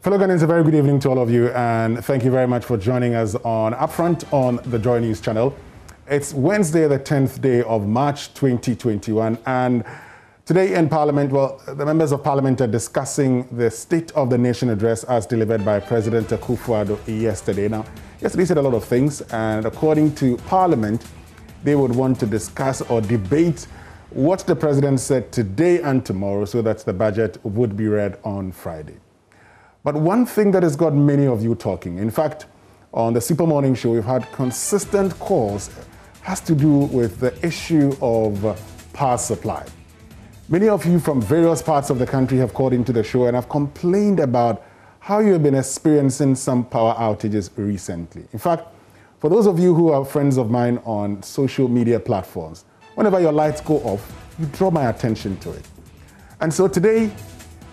Fellow Ghanaians, a very good evening to all of you, and thank you very much for joining us on Upfront on the Joy News channel. It's Wednesday, the 10th day of March 2021, and today in Parliament, well, the members of Parliament are discussing the State of the Nation address as delivered by President Akufo-Addo yesterday. Now, yesterday he said a lot of things, and according to Parliament, they would want to discuss or debate what the President said today and tomorrow so that the budget would be read on Friday. But one thing that has got many of you talking, in fact, on the Super Morning Show, we've had consistent calls, has to do with the issue of power supply. Many of you from various parts of the country have called into the show and have complained about how you have been experiencing some power outages recently. In fact, for those of you who are friends of mine on social media platforms, whenever your lights go off, you draw my attention to it. And so today,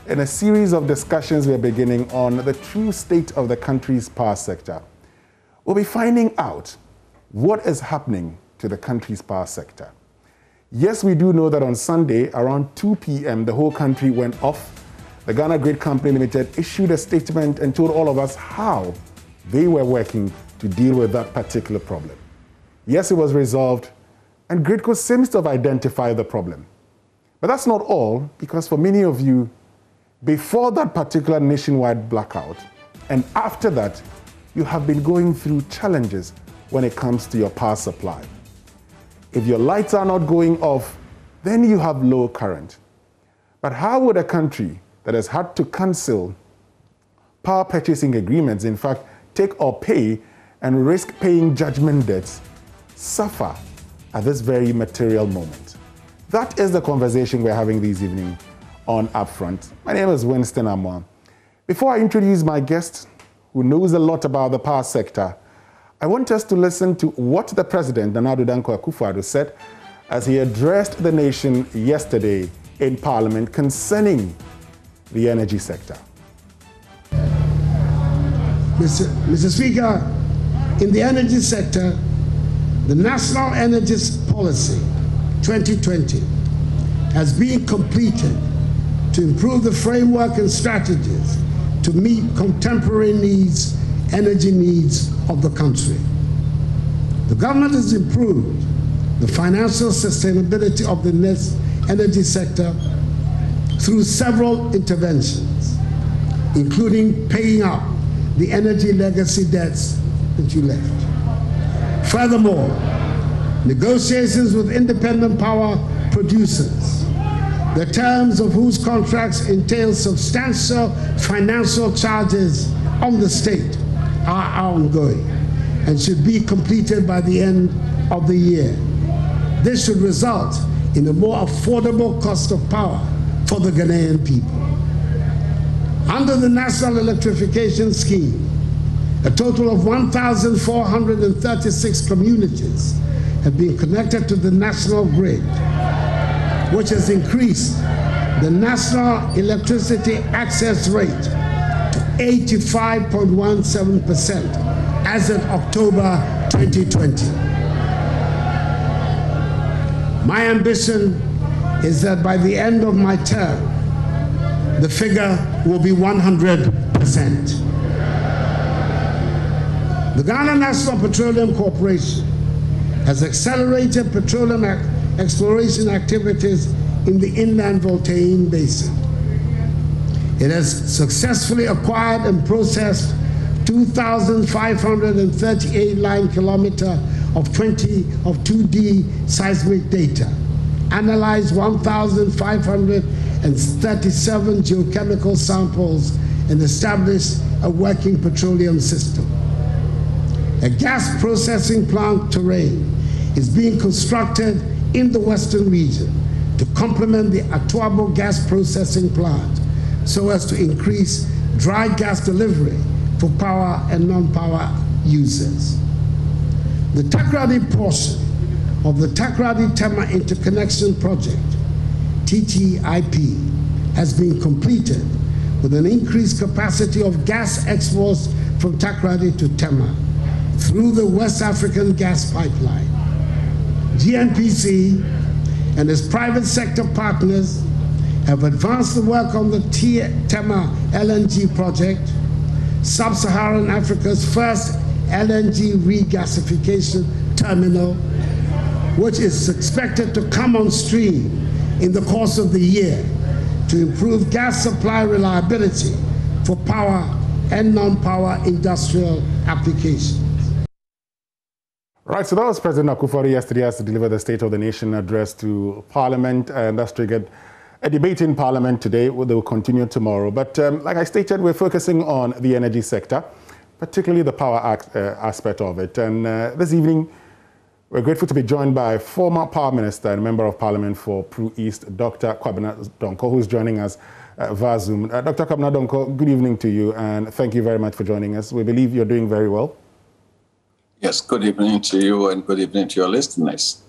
in a series of discussions we're beginning on the true state of the country's power sector, we'll be finding out what is happening to the country's power sector. Yes, we do know that on Sunday, around 2 p.m., the whole country went off. The Ghana Grid Company Limited issued a statement and told all of us how they were working to deal with that particular problem. Yes, it was resolved, and Gridco seems to have identified the problem. But that's not all, because for many of you, before that particular nationwide blackout, and after that, you have been going through challenges when it comes to your power supply. If your lights are not going off, then you have low current. But how would a country that has had to cancel power purchasing agreements, in fact, take or pay and risk paying judgment debts, suffer at this very material moment? That is the conversation we're having this evening on Upfront. My name is Winston Amwa. Before I introduce my guest, who knows a lot about the power sector, I want us to listen to what the President, Nana Addo Dankwa Akufo-Addo, said as he addressed the nation yesterday in Parliament concerning the energy sector. Mr. Speaker, in the energy sector, the National Energy Policy 2020 has been completed to improve the framework and strategies to meet contemporary needs, energy needs of the country. The government has improved the financial sustainability of the energy sector through several interventions, including paying up the energy legacy debts that you left. Furthermore, negotiations with independent power producers, the terms of whose contracts entail substantial financial charges on the state, are ongoing and should be completed by the end of the year. This should result in a more affordable cost of power for the Ghanaian people. Under the National Electrification Scheme, a total of 1,436 communities have been connected to the national grid, which has increased the national electricity access rate to 85.17% as of October 2020. My ambition is that by the end of my term, the figure will be 100%. The Ghana National Petroleum Corporation has accelerated petroleum exploration activities in the Inland Voltaigne Basin. It has successfully acquired and processed 2,538 line kilometers of 2D seismic data, analyzed 1,537 geochemical samples, and established a working petroleum system. A gas processing plant terrain is being constructed in the Western region to complement the Atuabo gas processing plant so as to increase dry gas delivery for power and non-power users. The Takoradi portion of the Takoradi-Tema Interconnection Project, TTIP, has been completed with an increased capacity of gas exports from Takoradi to Tema through the West African gas pipeline. GNPC and its private sector partners have advanced the work on the Tema LNG project Sub-Saharan Africa's first LNG regasification terminal, which is expected to come on stream in the course of the year to improve gas supply reliability for power and non-power industrial applications. Right, so that was President Akufo-Addo yesterday as to deliver the State of the Nation address to Parliament, and that's triggered a debate in Parliament today. They will continue tomorrow. But like I stated, we're focusing on the energy sector, particularly the power aspect of it. And this evening, we're grateful to be joined by former Power Minister and Member of Parliament for Pru East, Dr. Kwabena Donkor, who's joining us via Zoom. Dr. Kwabena Donkor, good evening to you, and thank you very much for joining us. We believe you're doing very well. Yes, good evening to you and good evening to your listeners.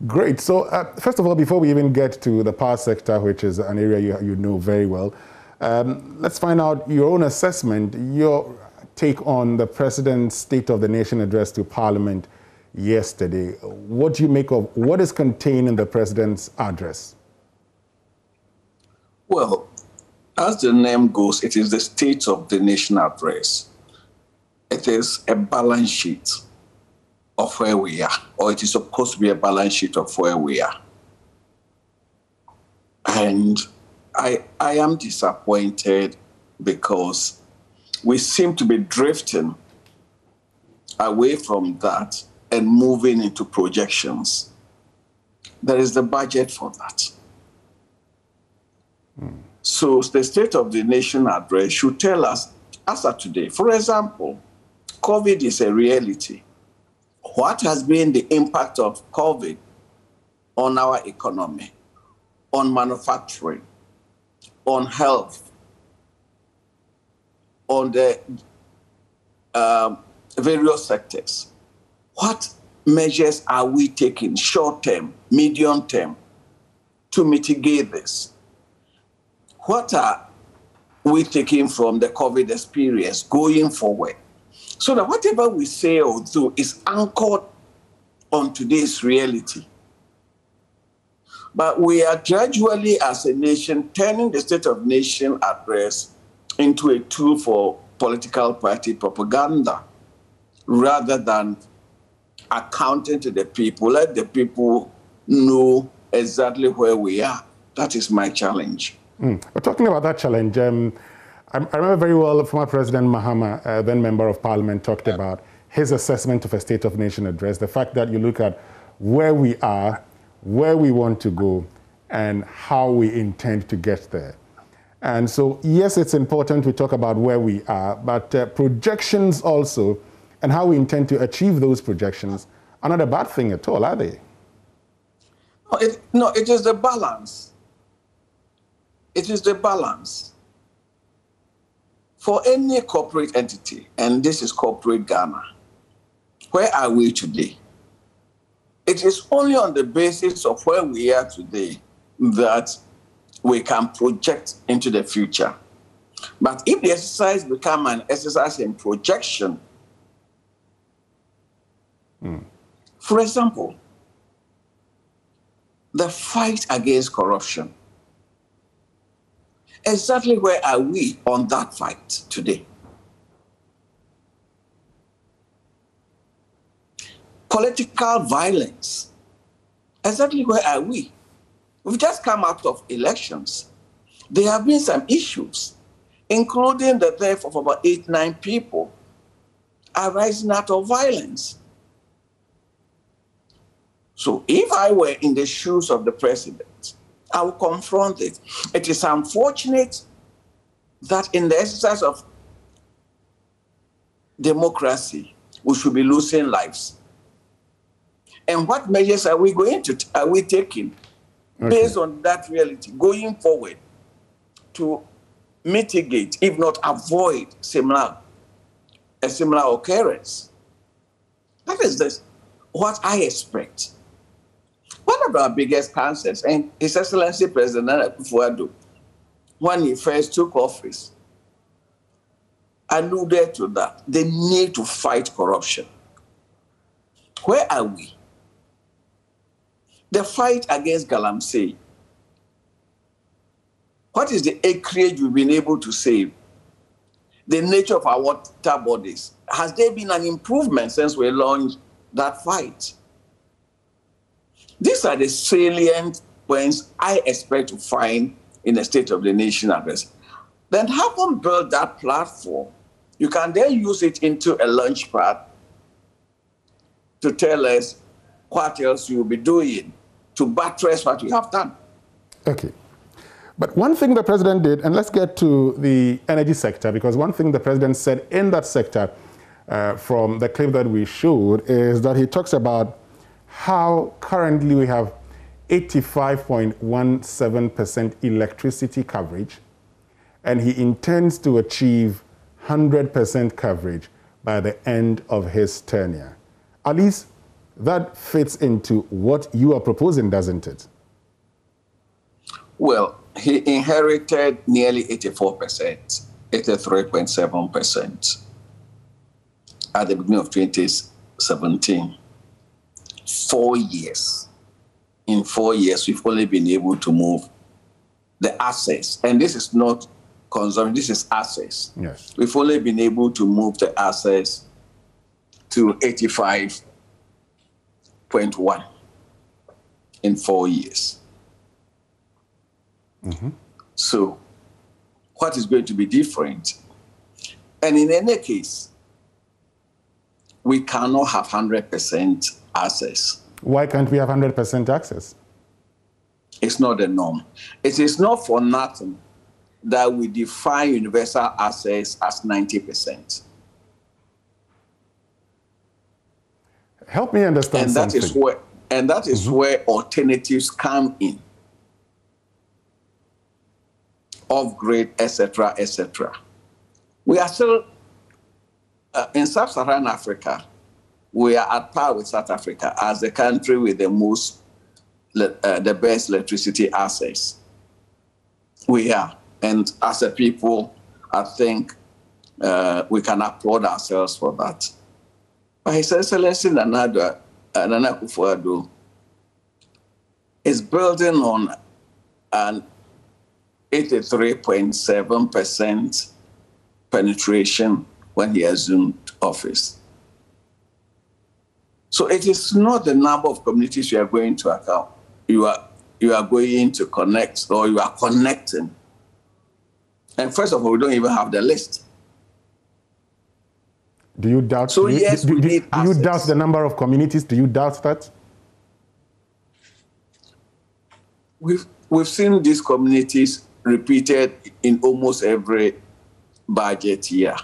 Great. So first of all, before we even get to the power sector, which is an area you know very well, let's find out your own assessment, your take on the President's State of the Nation address to Parliament yesterday. What do you make of what is contained in the President's address? Well, as the name goes, it is the State of the Nation address. It is a balance sheet of where we are, or it is supposed to be a balance sheet of where we are. And I am disappointed because we seem to be drifting away from that and moving into projections. There is the budget for that. So the State of the Nation address should tell us, as of today, for example, COVID is a reality. What has been the impact of COVID on our economy, on manufacturing, on health, on the various sectors? What measures are we taking short-term, medium-term to mitigate this? What are we taking from the COVID experience going forward? So that whatever we say or do is anchored on today's reality. But we are gradually, as a nation, turning the State of Nation address into a tool for political party propaganda rather than accounting to the people. Let the people know exactly where we are. That is my challenge. We're talking about that challenge. I remember very well former President Mahama, then Member of Parliament, talked about his assessment of a State of Nation address, the fact that you look at where we are, where we want to go, and how we intend to get there. And so, yes, it's important we talk about where we are, but projections also, and how we intend to achieve those projections, are not a bad thing at all, are they? No, it is the balance. It is the balance. For any corporate entity, and this is corporate Ghana, where are we today? It is only on the basis of where we are today that we can project into the future. But if the exercise becomes an exercise in projection, for example, the fight against corruption, exactly where are we on that fight today? Political violence, exactly where are we? We've just come out of elections. There have been some issues, including the death of about 8-9 people arising out of violence. So if I were in the shoes of the president, I will confront it. It is unfortunate that in the exercise of democracy, we should be losing lives. And what measures are we taking based on that reality going forward to mitigate, if not avoid, a similar occurrence? That is what I expect. One of our biggest concerns, and His Excellency President Akufo-Addo, when he first took office, alluded to that, the need to fight corruption. Where are we? The fight against Galamsey. What is the acreage we've been able to save? the nature of our water bodies. Has there been an improvement since we launched that fight? These are the salient points I expect to find in the State of the Nation address. Then having built that platform, you can then use it into a launch pad to tell us what else you'll be doing to buttress what you have done. Okay. But one thing the president did, and let's get to the energy sector, because one thing the president said in that sector from the clip that we showed is that he talks about how currently we have 85.17% electricity coverage, and he intends to achieve 100% coverage by the end of his tenure. At least that fits into what you are proposing, doesn't it? Well, he inherited nearly 84%, 83.7% at the beginning of 2017. 4 years. In 4 years, we've only been able to move the assets. And this is not consumption, this is assets. Yes. We've only been able to move the assets to 85.1 in 4 years. Mm-hmm. So what is going to be different? And in any case, we cannot have 100% access. Why can't we have 100% access? It's not the norm. It is not for nothing that we define universal access as 90%. Help me understand and something. That is where alternatives come in. Off-grid, etc., etc. We are still, in sub-Saharan Africa, we are at par with South Africa as the country with the the best electricity access. We are. And as a people, I think we can applaud ourselves for that. But His Excellency Nana Akufo-Addo is building on an 83.7% penetration when he assumed office. So it is not the number of communities you are going to account. You are going to connect, or you are connecting. And first of all, we don't even have the list. Do you doubt? So yes, we need do you doubt the number of communities? Do you doubt that? We've seen these communities repeated in almost every budget year.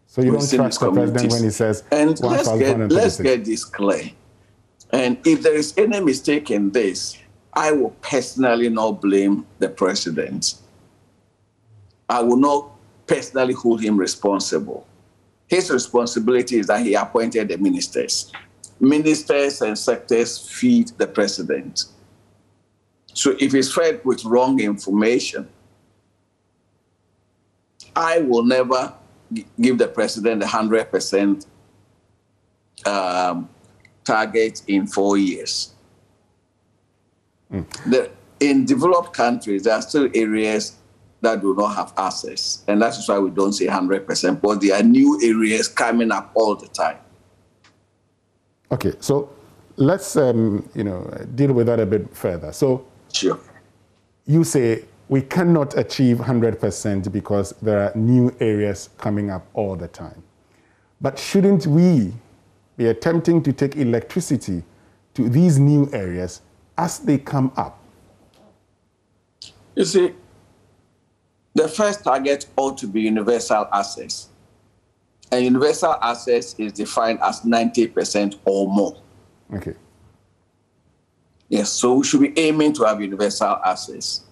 So you don't trust the president when he says, and let's get this clear. And if there is any mistake in this, I will personally not blame the president. I will not personally hold him responsible. His responsibility is that he appointed the ministers. Ministers and sectors feed the president. So if he's fed with wrong information, I will never give the president 100% target in 4 years. In developed countries, there are still areas that do not have access. And that's why we don't say 100%, but there are new areas coming up all the time. Okay, so let's deal with that a bit further. So sure. You say we cannot achieve 100% because there are new areas coming up all the time. But shouldn't we be attempting to take electricity to these new areas as they come up? You see, the first target ought to be universal access. And universal access is defined as 90% or more. Okay. Yes, so we should be aiming to have universal access.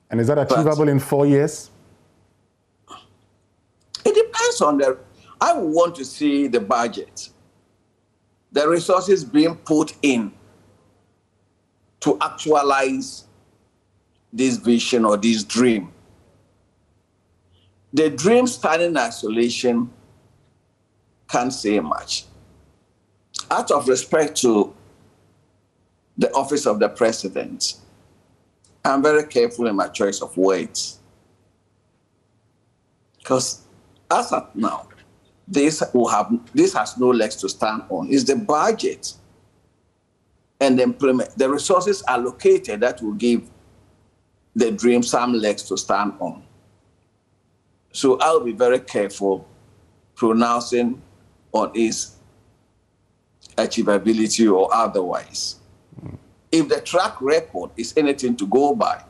And is that achievable in 4 years? It depends on I want to see the budget, the resources being put in to actualize this vision or this dream. The dream standing in isolation can't say much. Out of respect to the office of the president, I'm very careful in my choice of words. Because as of now, this has no legs to stand on. It's the budget and the resources allocated that will give the dream some legs to stand on. So I'll be very careful pronouncing on its achievability or otherwise. If the track record is anything to go by,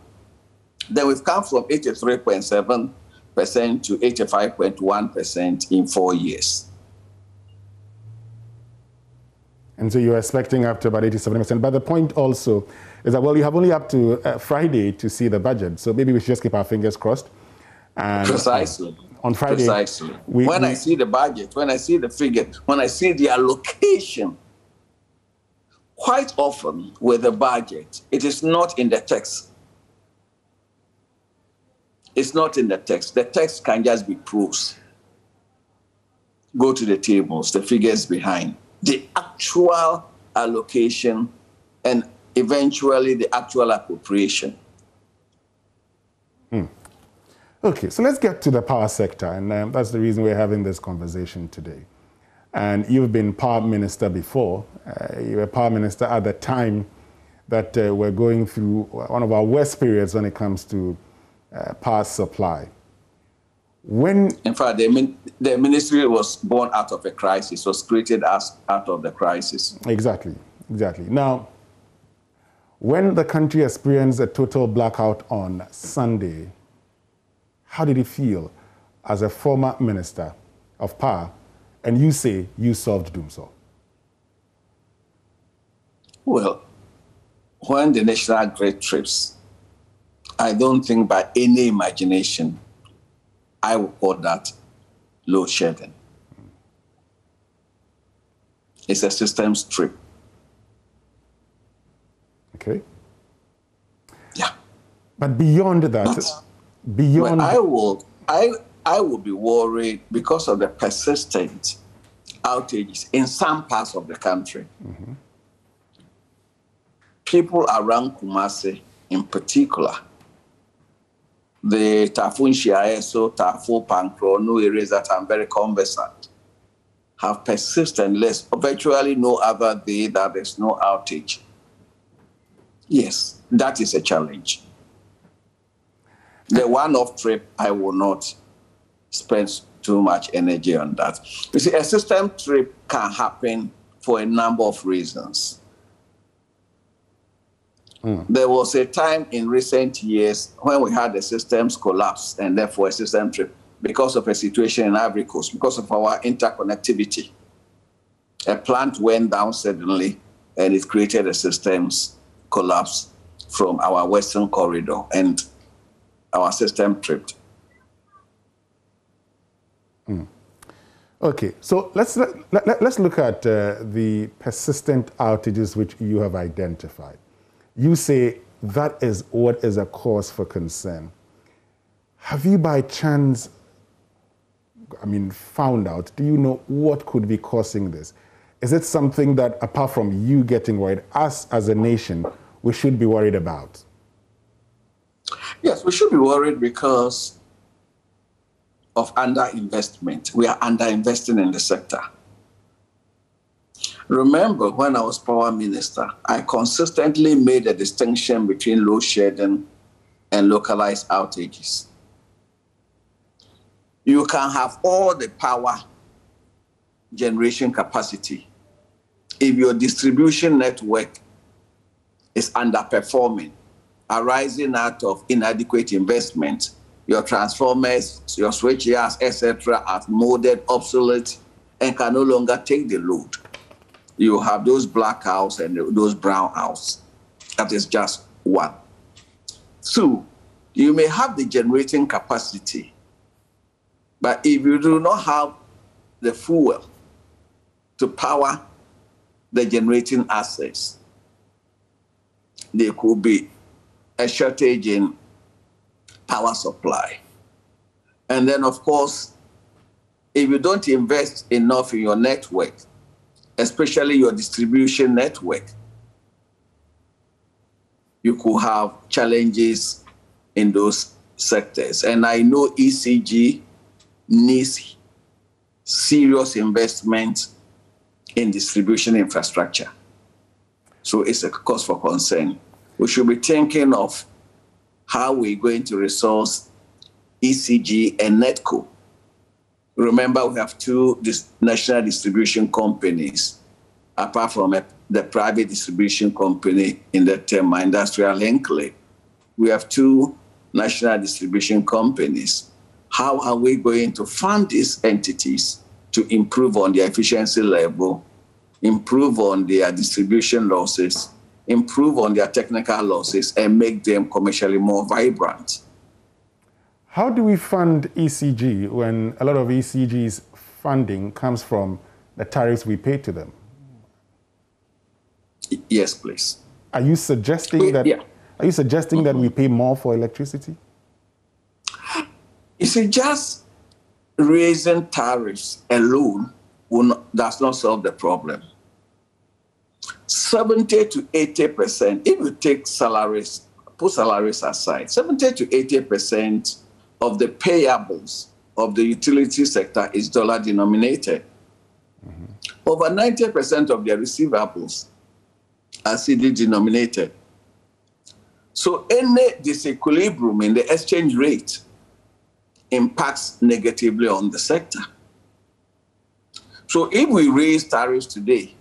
then we've come from 83.7% to 85.1% in 4 years. And so you're expecting up to about 87%. But the point also is that, well, you have only up to Friday to see the budget. So maybe we should just keep our fingers crossed. And precisely. On Friday. Precisely. When I see the budget, when I see the figure, when I see the allocation, quite often with the budget, it is not in the text. It's not in the text. The text can just be prose. Go to the tables, the figures behind. The actual allocation and eventually the actual appropriation. Okay, so let's get to the power sector, and that's the reason we're having this conversation today. And you've been power minister before. You were power minister at the time that we're going through one of our worst periods when it comes to power supply. In fact, the ministry was born out of a crisis, was created out of the crisis. Exactly. Now, when the country experienced a total blackout on Sunday, how did it feel as a former minister of power, and you say you solved Dumsor? Well, when the national grid trips, I don't think by any imagination I would call that load shedding. It's a systems trip. Okay. Yeah. But beyond that, I will be worried because of the persistent outages in some parts of the country. Mm-hmm. People around Kumasi in particular, the Tafun Shiaeso, Tafu Pankro, no areas that I'm very conversant, have persistent less, virtually no other day that there's no outage. Yes, that is a challenge. The one-off trip, I will not spend too much energy on that. You see, a system trip can happen for a number of reasons. There was a time in recent years when we had the systems collapse and therefore a system trip because of a situation in Ivory Coast, because of our interconnectivity. A plant went down suddenly and it created a systems collapse from our western corridor and our system tripped. Okay, so let's look at the persistent outages which you have identified. You say that is what is a cause for concern. Have you by chance, found out, do you know what could be causing this? Is it something that, apart from you getting worried, us as a nation, we should be worried about? Yes, we should be worried because of underinvestment. We are underinvesting in the sector. Remember, when I was power minister, I consistently made a distinction between load shedding and localized outages. You can have all the power generation capacity. If your distribution network is underperforming, arising out of inadequate investment, your transformers, your switchyards, etc., are molded, obsolete, and can no longer take the load. You have those blackouts and those brownouts. That is just one. Two, you may have the generating capacity, but if you do not have the fuel to power the generating assets, there could be a shortage in power supply. And then, of course, if you don't invest enough in your network, especially your distribution network, you could have challenges in those sectors. And I know ECG needs serious investment in distribution infrastructure. So it's a cause for concern. We should be thinking of how we're going to resource ECG and NETCO. Remember, we have two national distribution companies, apart from the private distribution company in the Tema Industrial Enclave. We have two national distribution companies. How are we going to fund these entities to improve on their efficiency level, improve on their distribution losses, improve on their technical losses, and make them commercially more vibrant? How do we fund ECG when a lot of ECG's funding comes from the tariffs we pay to them? Yes, please. Are you suggesting that? Yeah. Are you suggesting that we pay more for electricity? You see, just raising tariffs alone does not solve the problem. 70 to 80%, if you take salaries, put salaries aside, 70 to 80% of the payables of the utility sector is dollar denominated. Mm-hmm. Over 90% of their receivables are CD denominated. So any disequilibrium in the exchange rate impacts negatively on the sector. So if we raise tariffs today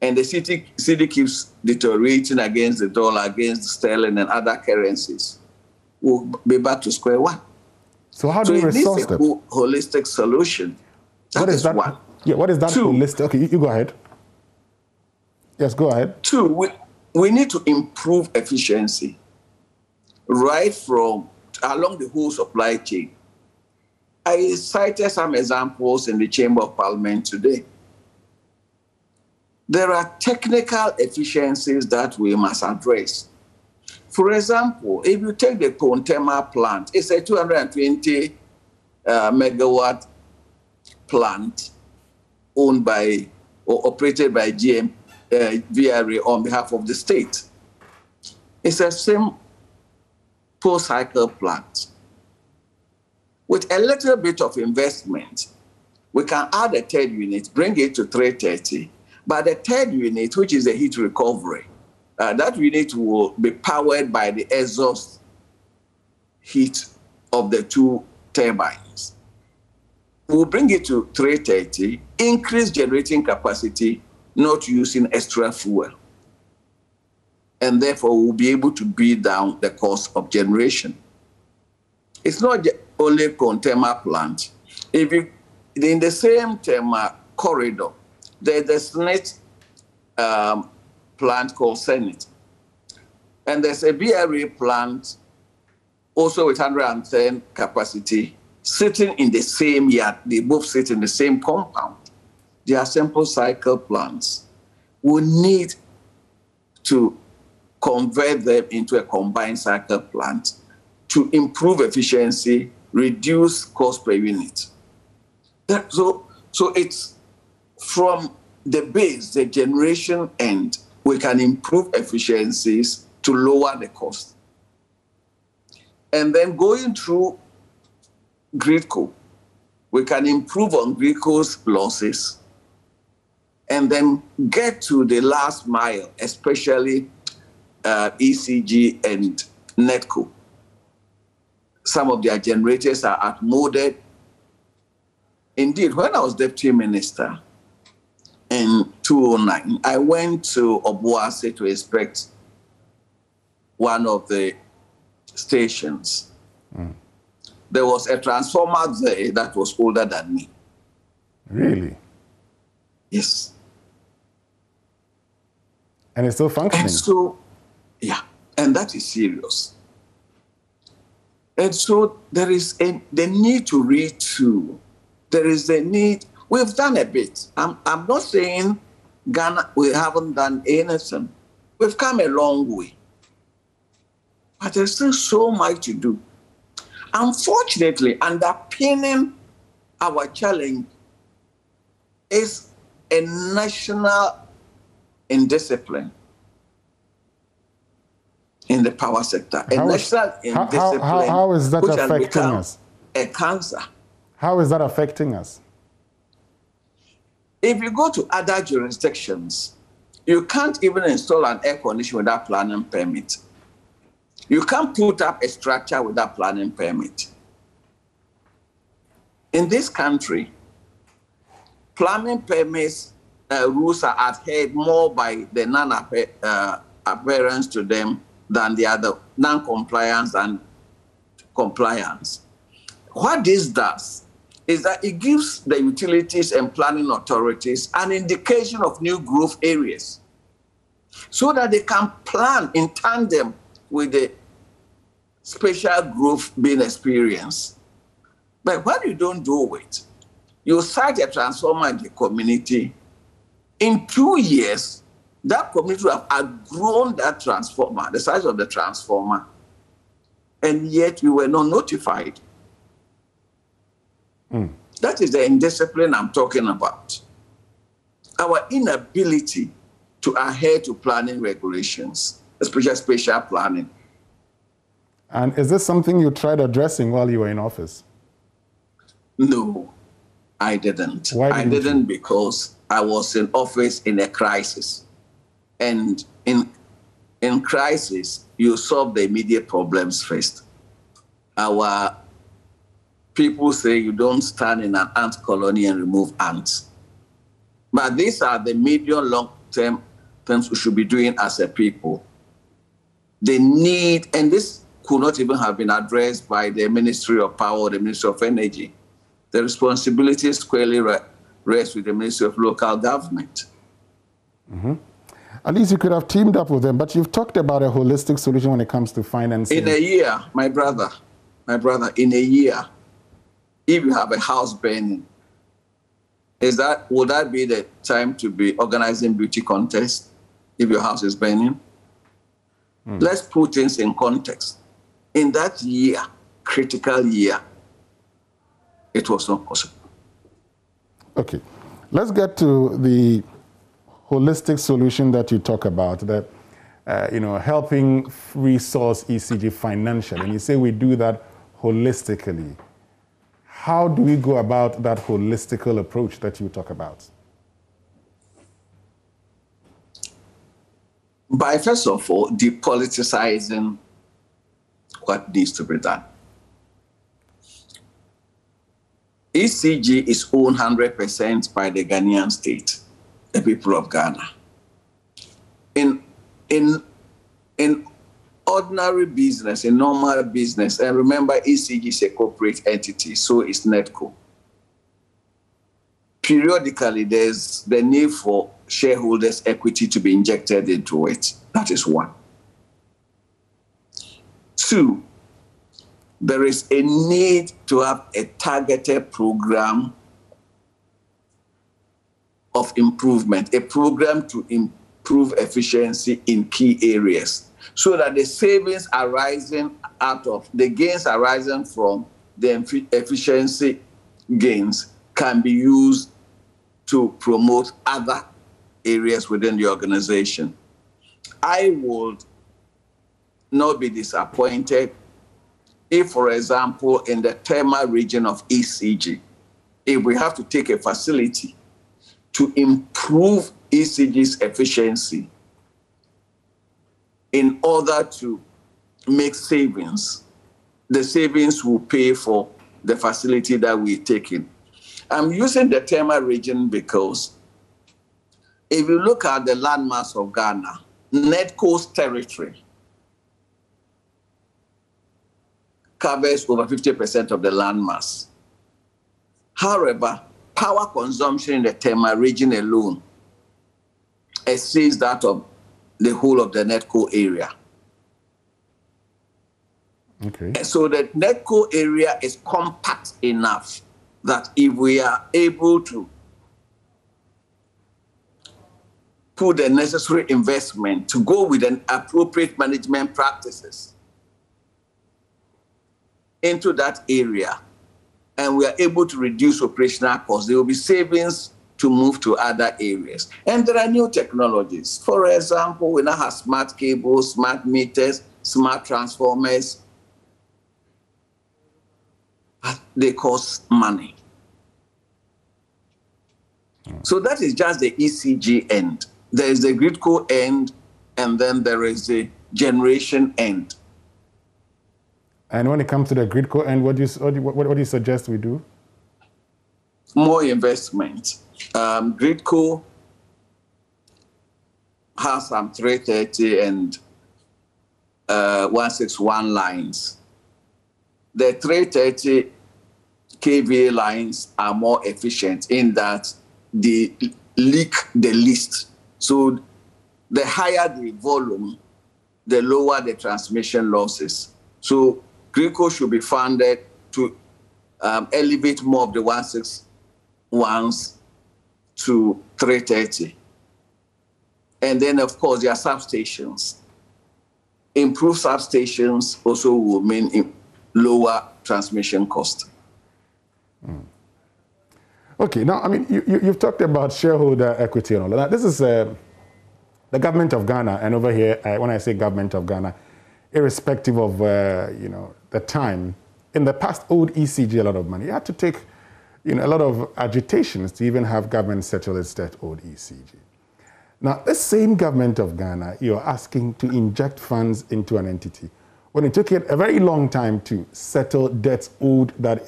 and the CD keeps deteriorating against the dollar, against sterling and other currencies, we'll be back to square one. So how do we resource them? It needs a holistic solution. What is that? One. Yeah, what is that holistic? Okay, you go ahead. Yes, go ahead. Two, we need to improve efficiency right from along the whole supply chain. I cited some examples in the Chamber of Parliament today. There are technical efficiencies that we must address. For example, if you take the Contema plant, it's a 220 megawatt plant owned by or operated by VRA on behalf of the state. It's a simple cycle plant. With a little bit of investment, we can add a third unit, bring it to 330. But the third unit, which is the heat recovery, that unit will be powered by the exhaust heat of the two turbines. We'll bring it to 330, increase generating capacity, not using extra fuel. And therefore, we'll be able to bring down the cost of generation. It's not only Contema plant. If you, in the same Tema corridor, there's a Senate plant called Senate. And there's a BRA plant also with 110 capacity sitting in the same yard. They both sit in the same compound. They are simple cycle plants. We need to convert them into a combined cycle plant to improve efficiency, reduce cost per unit. So it's from the base, the generation end, we can improve efficiencies to lower the cost. And then going through GridCo, we can improve on GridCo's losses and then get to the last mile, especially ECG and NETCO. Some of their generators are outmoded. Indeed, when I was deputy minister in 2009, I went to Obuasi to inspect one of the stations. Mm. There was a transformer there that was older than me. Really? Yes. And it's still functioning? And so, yeah, and that is serious. And so there is the need to retool. There is the need. We've done a bit. I'm not saying Ghana, we haven't done anything. We've come a long way. But there's still so much to do. Unfortunately, underpinning our challenge is a national indiscipline. in the power sector. A national indiscipline how is that which affecting has become us? A cancer. How is that affecting us? If you go to other jurisdictions, you can't even install an air conditioner without planning permit. You can't put up a structure without planning permit. In this country, planning permits rules are adhered more by the non-adherence to them than the other non-compliance and compliance. What this does is that it gives the utilities and planning authorities an indication of new growth areas so that they can plan in tandem with the special growth being experienced. But what you don't do it, you site a transformer in the community. In 2 years, that community will have outgrown that transformer, the size of the transformer, and yet we were not notified. That is the indiscipline I'm talking about. Our inability to adhere to planning regulations, especially spatial planning. And is this something you tried addressing while you were in office? No, I didn't. Why didn't you? Because I was in office in a crisis. And in crisis, you solve the immediate problems first. Our people say you don't stand in an ant colony and remove ants. But these are the medium, long-term things we should be doing as a people. They need, and this could not even have been addressed by the Ministry of Power or the Ministry of Energy. The responsibility squarely rests with the Ministry of Local Government. At least you could have teamed up with them, but you've talked about a holistic solution when it comes to financing. In a year, my brother, in a year, if you have a house burning, would that be the time to be organizing beauty contests if your house is burning? Let's put things in context. In that year, critical year, it was not possible. Okay, let's get to the holistic solution that you talk about, that helping resource ECG financially. And you say we do that holistically. How do we go about that holistical approach that you talk about? By, first of all, depoliticizing what needs to be done. ECG is owned 100% by the Ghanaian state, the people of Ghana. In ordinary business, in normal business, and remember ECG is a corporate entity, so is NEDCO. Periodically, there's the need for shareholders' equity to be injected into it. That is one. Two, there is a need to have a targeted program of improvement, a program to improve efficiency in key areas, so that the savings arising out of, the gains arising from the efficiency gains can be used to promote other areas within the organization. I would not be disappointed if, for example, in the Tema region of ECG, if we have to take a facility to improve ECG's efficiency in order to make savings, the savings will pay for the facility that we're taking. I'm using the Tema region because if you look at the landmass of Ghana, NEDCO's territory covers over 50% of the landmass. However, power consumption in the Tema region alone exceeds that of the whole of the NEDCO area. Okay. And so the NEDCO area is compact enough that if we are able to put the necessary investment to go with an appropriate management practices into that area, and we are able to reduce operational costs, there will be savings to move to other areas. And there are new technologies. For example, we now have smart cables, smart meters, smart transformers, but they cost money. So that is just the ECG end. There is the GridCo end, and then there is the generation end. And when it comes to the GridCo end, what do you suggest we do? More investment. GridCo has some 330 and 161 lines. The 330 kVA lines are more efficient in that they leak the least. So the higher the volume, the lower the transmission losses. So GridCo should be funded to elevate more of the 161s to 330. And then, of course, there are substations. Improved substations also will mean lower transmission cost. Okay, now, I mean, you've talked about shareholder equity and all of that. This is the government of Ghana, and over here, when I say government of Ghana, irrespective of, the time, in the past owed ECG a lot of money. You had to take, a lot of agitations to even have government settle its debt owed ECG. Now, this same government of Ghana, you're asking to inject funds into an entity when it took it a very long time to settle debts owed that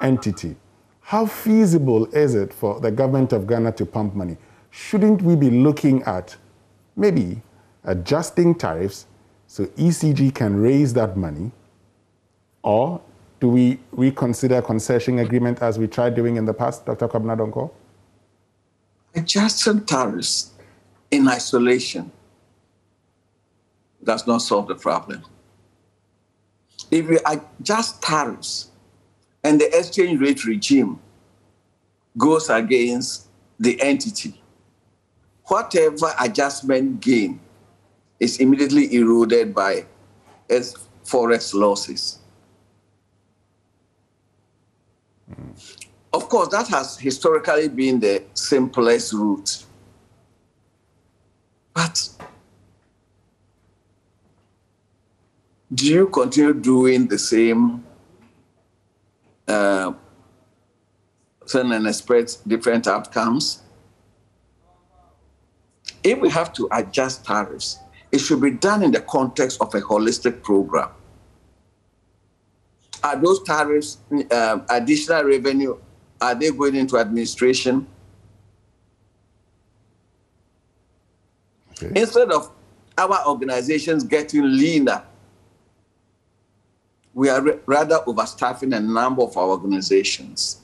entity. How feasible is it for the government of Ghana to pump money? Shouldn't we be looking at maybe adjusting tariffs so ECG can raise that money? Or do we reconsider concession agreement as we tried doing in the past, Dr. Kwabena Donkor? Adjusting tariffs in isolation does not solve the problem. If we adjust tariffs and the exchange rate regime goes against the entity, whatever adjustment gain is immediately eroded by its forex losses. Of course, that has historically been the simplest route. But do you continue doing the same and expect different outcomes? If we have to adjust tariffs, it should be done in the context of a holistic program. Are those tariffs additional revenue? Are they going into administration? Okay. Instead of our organizations getting leaner, we are rather overstaffing a number of our organizations.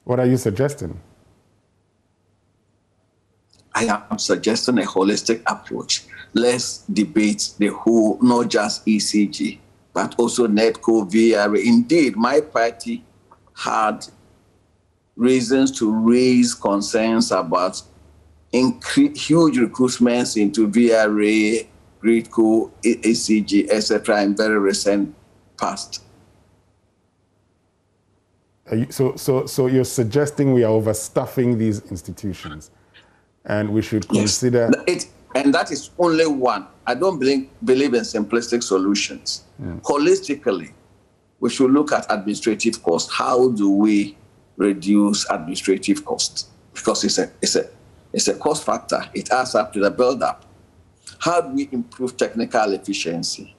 What are you suggesting? I am suggesting a holistic approach. Let's debate the whole, not just ECG, but also NETCO, VRA. Indeed, my party had reasons to raise concerns about huge recruitments into VRA, GridCo, ECG, etc. in very recent past. So you're suggesting we are overstuffing these institutions, and we should consider... Yes. And that is only one. I don't believe in simplistic solutions. Holistically, we should look at administrative costs. How do we reduce administrative costs? Because it's a cost factor. It adds up to the build-up. How do we improve technical efficiency?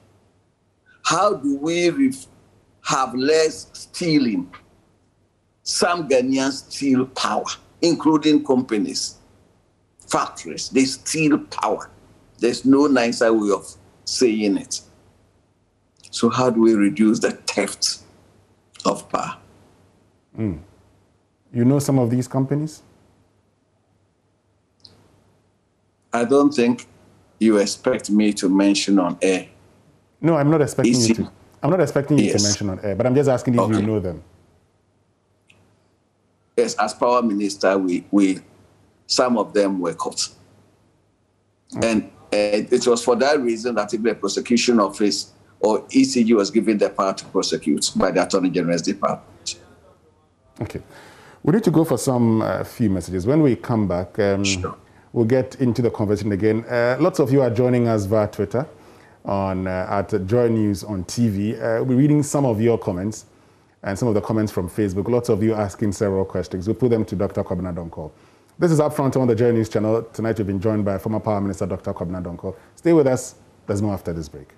How do we have less stealing? Some Ghanaians steal power, including companies, factories. They steal power. There's no nicer way of saying it. So how do we reduce the theft of power? You know some of these companies? I don't think you expect me to mention on air. No, I'm not expecting you to. I'm not expecting you to mention on air, but I'm just asking if you know them. Yes, as power minister, some of them were caught. Okay. And it was for that reason that the prosecution office or ECG was given the power to prosecute by the Attorney General's Department. Okay. We need to go for some few messages. When we come back, sure. we'll get into the conversation again. Lots of you are joining us via Twitter on at Joy News on TV. We'll be reading some of your comments and some of the comments from Facebook. Lots of you asking several questions. We'll put them to Dr. Kwabena Donkor. This is Upfront on the Joy News channel. Tonight we've been joined by former Power Minister Dr. Kwabena Donkor. Stay with us. There's more after this break.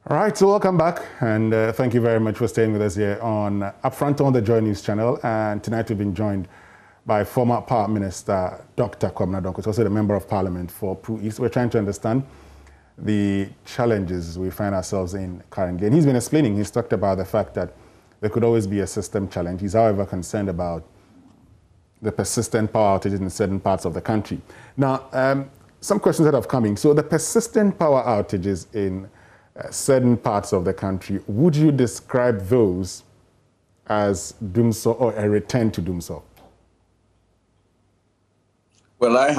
All right, so welcome back, and thank you very much for staying with us here on Upfront on the Joy News channel. And tonight we've been joined by former Power Minister Dr. Kwabena Donkor, who's also the Member of Parliament for Pru East. We're trying to understand the challenges we find ourselves in currently. And he's been explaining, he's talked about the fact that there could always be a system challenge. He's, however, concerned about the persistent power outages in certain parts of the country. Now, some questions that have come in. So the persistent power outages in certain parts of the country, would you describe those as Dumsor or a return to Dumsor? Well, I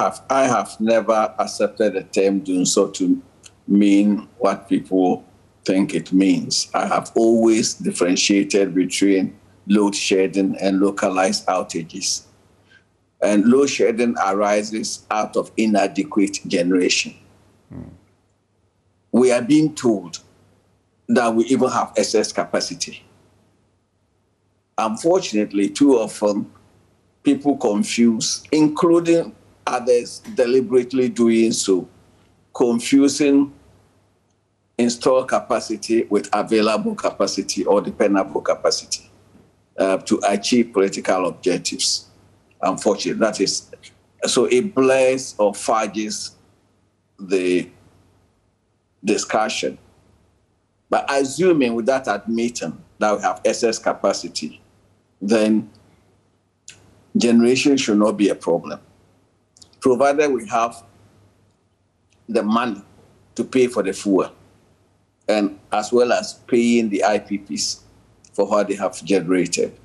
have never accepted the term Dumsor to mean what people think it means. I have always differentiated between load shedding and localized outages. And load shedding arises out of inadequate generation. We are being told that we even have excess capacity. Unfortunately, too often, people confuse, including others deliberately doing so, confusing installed capacity with available capacity or dependable capacity to achieve political objectives. Unfortunately, that is, so it blurs or fudges the discussion. But assuming with that admitting that we have excess capacity, then generation should not be a problem, provided we have the money to pay for the fuel, and as well as paying the IPPs for what they have generated.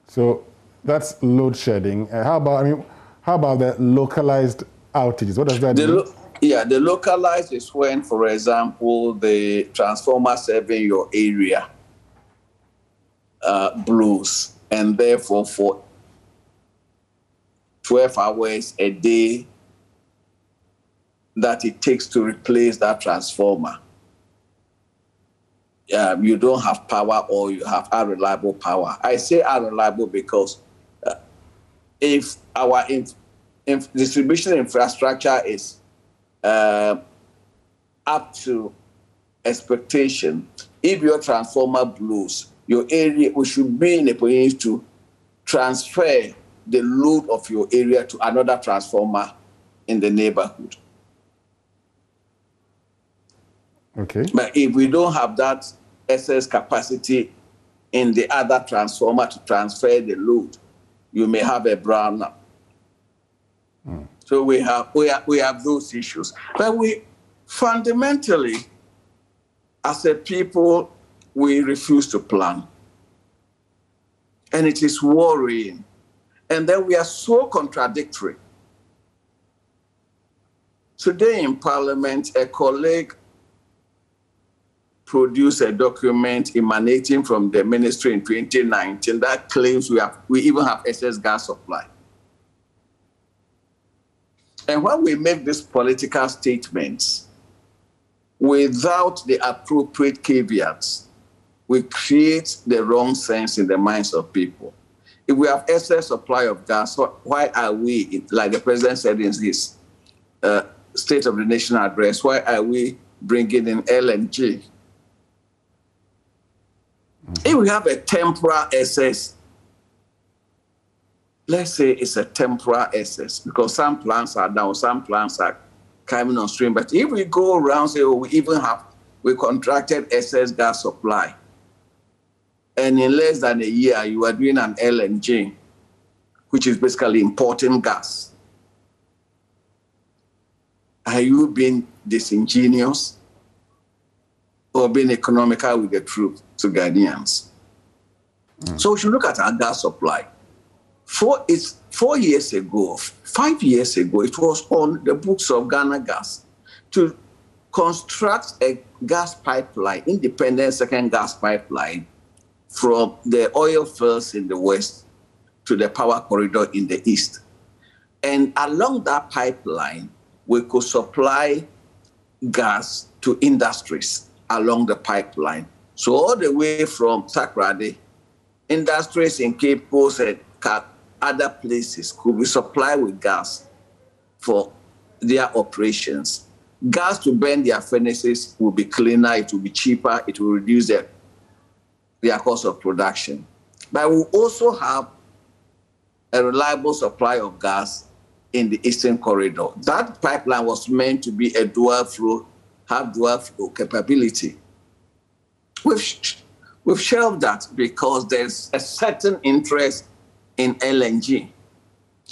So that's load shedding. How about the localized outages? What does that mean? The localized is when, for example, the transformer serving your area blows, and therefore for 12 hours a day that it takes to replace that transformer, you don't have power, or you have unreliable power. I say unreliable because if our distribution infrastructure is up to expectation, if your transformer blows, your area, we should be in a position to transfer the load of your area to another transformer in the neighborhood. Okay. But if we don't have that excess capacity in the other transformer to transfer the load, you may have a brownout. So we have those issues. But we fundamentally, as a people, we refuse to plan. And it is worrying. And then we are so contradictory. Today in Parliament, a colleague produced a document emanating from the ministry in 2019 that claims we even have excess gas supply. And when we make these political statements without the appropriate caveats, we create the wrong sense in the minds of people. If we have excess supply of gas, why are we, like the president said in his State of the Nation address, why are we bringing in LNG? If we have a temporal excess, let's say it's a temporal excess, because some plants are down, some plants are coming on stream. But if we go around, say, we contracted excess gas supply, and in less than a year, you are doing an LNG, which is basically importing gas, are you being disingenuous or being economical with the truth to Ghanaians? So we should look at our gas supply. 4 years ago, 5 years ago, it was on the books of Ghana Gas to construct a gas pipeline, independent second gas pipeline, from the oil fields in the west to the power corridor in the east. And along that pipeline, we could supply gas to industries along the pipeline. So all the way from Takoradi, industries in Cape Coast and other places could be supplied with gas for their operations. Gas to burn their furnaces will be cleaner, it will be cheaper, it will reduce their cost of production. But we'll also have a reliable supply of gas in the Eastern Corridor. That pipeline was meant to be a dual flow, have dual flow capability. We've shelved that because there's a certain interest in LNG,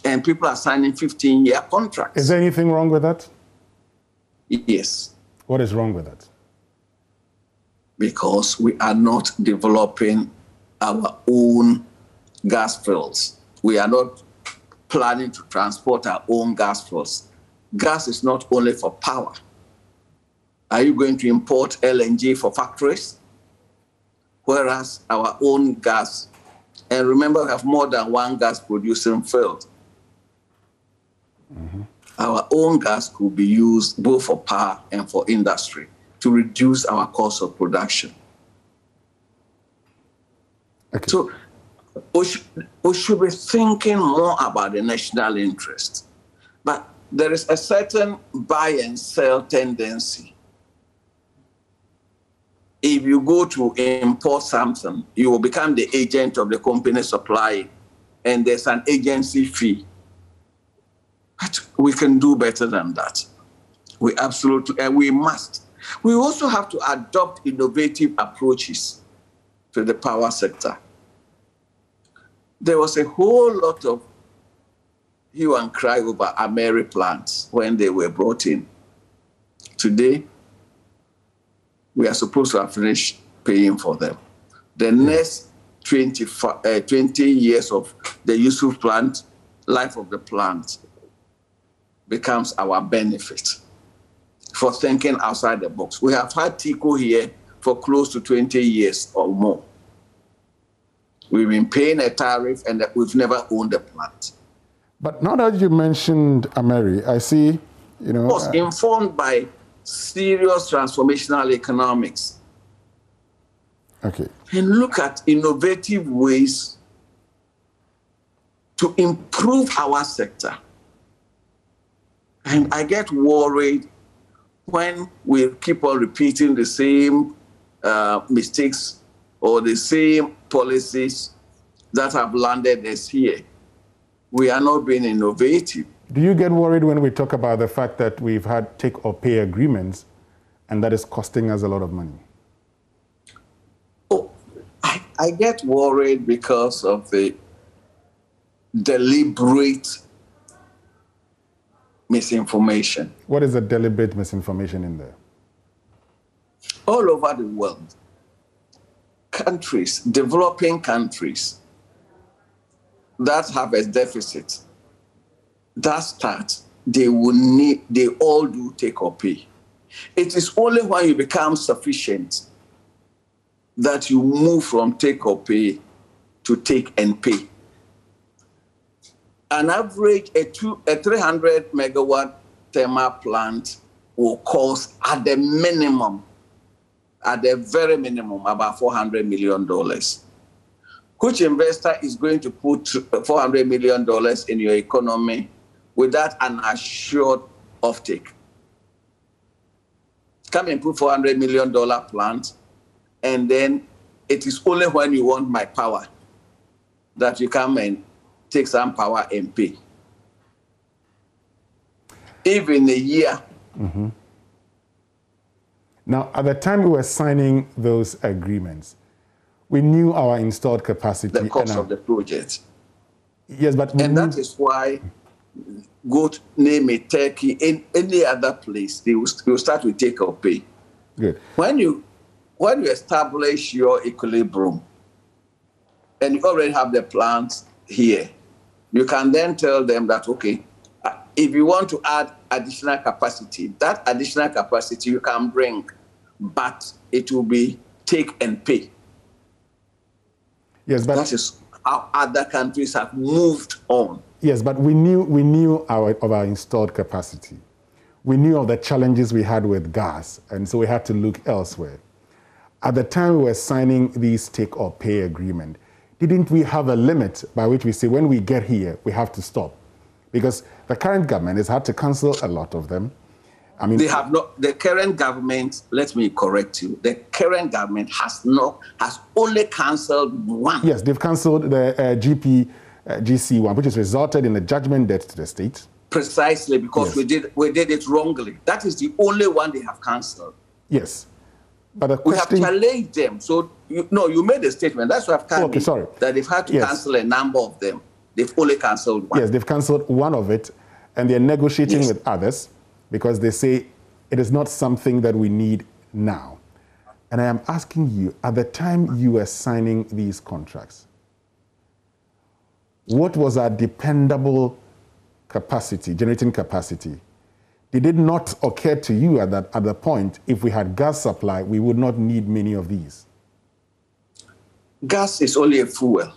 and people are signing 15-year contracts. Is there anything wrong with that? Yes. What is wrong with that? Because we are not developing our own gas fields. We are not planning to transport our own gas fields. Gas is not only for power. Are you going to import LNG for factories? Whereas our own gas, and remember, we have more than one gas producing field. Mm-hmm. Our own gas could be used both for power and for industry to reduce our cost of production. Okay. So we should be thinking more about the national interest. But there is a certain buy and sell tendency. If you go to import something, you will become the agent of the company supplying, and there's an agency fee. But we can do better than that. We absolutely, and we must. We also have to adopt innovative approaches to the power sector. There was a whole lot of hue and cry over Ameri plants when they were brought in. Today, we are supposed to have finished paying for them. The next 20 years of the useful plant, life of the plant, becomes our benefit for thinking outside the box. We have had TICO here for close to 20 years or more. We've been paying a tariff and we've never owned a plant. But now that you mentioned Ameri, I see, you know... was informed by serious transformational economics. Okay. And look at innovative ways to improve our sector. And I get worried when we keep on repeating the same mistakes or the same policies that have landed us here. We are not being innovative. Do you get worried when we talk about the fact that we've had take or pay agreements and that is costing us a lot of money? Oh, I get worried because of the deliberate misinformation. What is the deliberate misinformation in there? All over the world, countries, developing countries that have a deficit, that start, they all do take or pay. It is only when you become sufficient that you move from take or pay to take and pay. An average, a 300 megawatt thermal plant will cost at the minimum, at the very minimum, about $400 million. Which investor is going to put $400 million in your economy without an assured offtake? Come and put $400 million plant, and then it is only when you want my power that you come and take some power and pay. Even a year. Mm-hmm. Now, at the time we were signing those agreements, we knew our installed capacity. The cost of the project. Yes, but that is why, go to name it Turkey, in any other place, they will start with take or pay. Good. When you establish your equilibrium, and you already have the plants here, you can then tell them that, okay, if you want to add additional capacity, that additional capacity you can bring, but it will be take and pay. Yes, but that is how other countries have moved on. Yes, but we knew of our installed capacity. We knew of the challenges we had with gas, and so we had to look elsewhere. At the time we were signing these take or pay agreement, didn't we have a limit by which we say when we get here, we have to stop? Because the current government has had to cancel a lot of them. I mean, they have not. The current government, let me correct you. The current government has only cancelled one. Yes, they've cancelled the GC one, which has resulted in a judgment debt to the state. Precisely, because yes. we did it wrongly. That is the only one they have cancelled. Yes, but the question, we have challenged them. So you made a statement. That's what I've okay, sorry. That they've had to yes. cancel a number of them. They've only cancelled one. Yes, they've cancelled one of it, and they're negotiating yes. with others because they say it is not something that we need now. And I am asking you, at the time you were signing these contracts, what was our dependable capacity, generating capacity? Did it not occur to you at the point, if we had gas supply, we would not need many of these? Gas is only a fuel.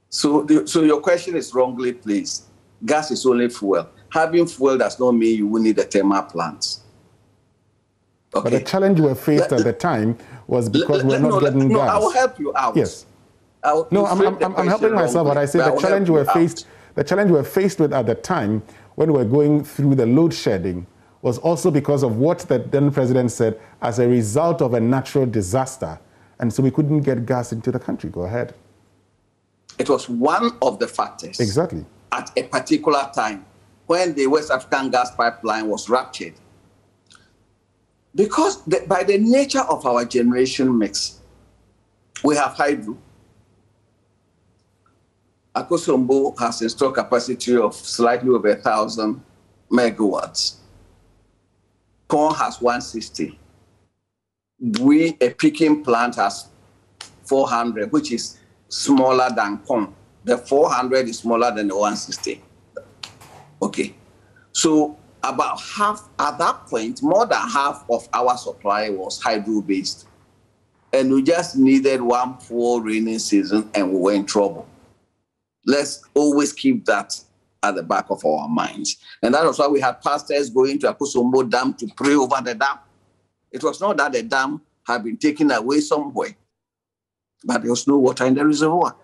So your question is wrongly placed. Gas is only fuel. Having fuel does not mean you will need a thermal plant. Okay. But the challenge we faced at the time was because we're not getting gas. I will help you out. Yes. I'm helping myself, but I say the challenge we faced with at the time when we were going through the load shedding was also because of what the then president said as a result of a natural disaster. And so we couldn't get gas into the country. Go ahead. It was one of the factors. Exactly. At a particular time when the West African gas pipeline was ruptured. Because by the nature of our generation mix, we have hydro. Akosombo has a installed capacity of slightly over 1,000 megawatts. Corn has 160. A picking plant has 400, which is smaller than corn. The 400 is smaller than the 160. Okay. So about half, at that point, more than half of our supply was hydro-based. And we just needed one poor rainy season and we were in trouble. Let's always keep that at the back of our minds. And that was why we had pastors going to Akosombo Dam to pray over the dam. It was not that the dam had been taken away somewhere, but there was no water in the reservoir.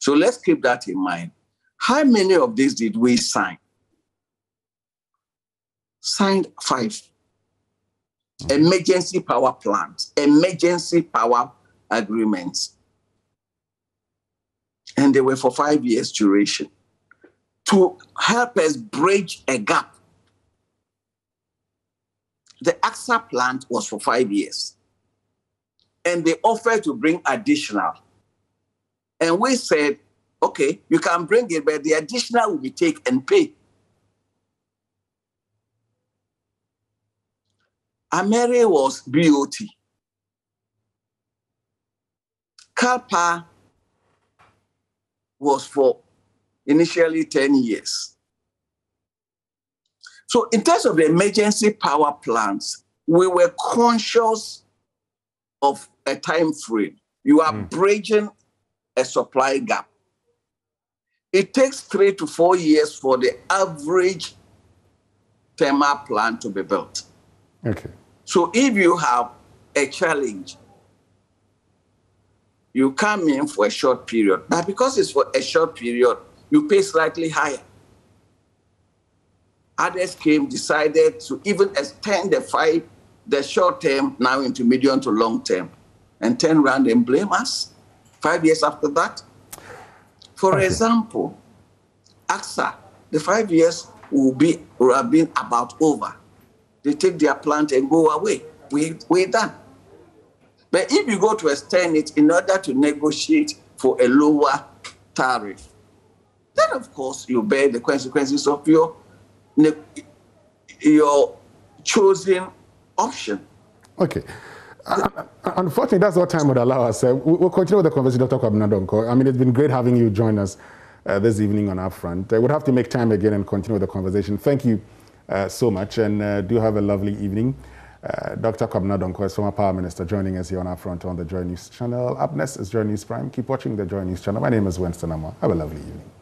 So let's keep that in mind. How many of these did we sign? Signed 5. Emergency power plants, emergency power agreements. And they were for 5 years duration to help us bridge a gap. The AXA plant was for 5 years. And they offered to bring additional. And we said, okay, you can bring it, but the additional will be take and pay. Ameri was BOT. Kalpa was for initially 10 years. So in terms of the emergency power plants, we were conscious of a time frame. You are bridging a supply gap. It takes 3 to 4 years for the average thermal plant to be built. Okay. So if you have a challenge, you come in for a short period. But because it's for a short period, you pay slightly higher. Others decided to even extend the short term now into medium to long term, and turn around and blame us 5 years after that. For example, AXA, the 5 years will have been about over. They take their plant and go away. We're done. But if you go to extend it in order to negotiate for a lower tariff, then of course you bear the consequences of your chosen option. Okay. Unfortunately, that's what time would allow us. We'll continue with the conversation, Dr. Kwabena Donkor. I mean, it's been great having you join us. this evening on Upfront. I would have to make time again and continue the conversation. Thank you so much, and do have a lovely evening. Dr. Kwabena Donkor is former Power Minister, joining us here on Upfront on the Joy News channel. Up next is Joy News Prime. Keep watching the Joy News channel. My name is Winston Amor. Have a lovely evening.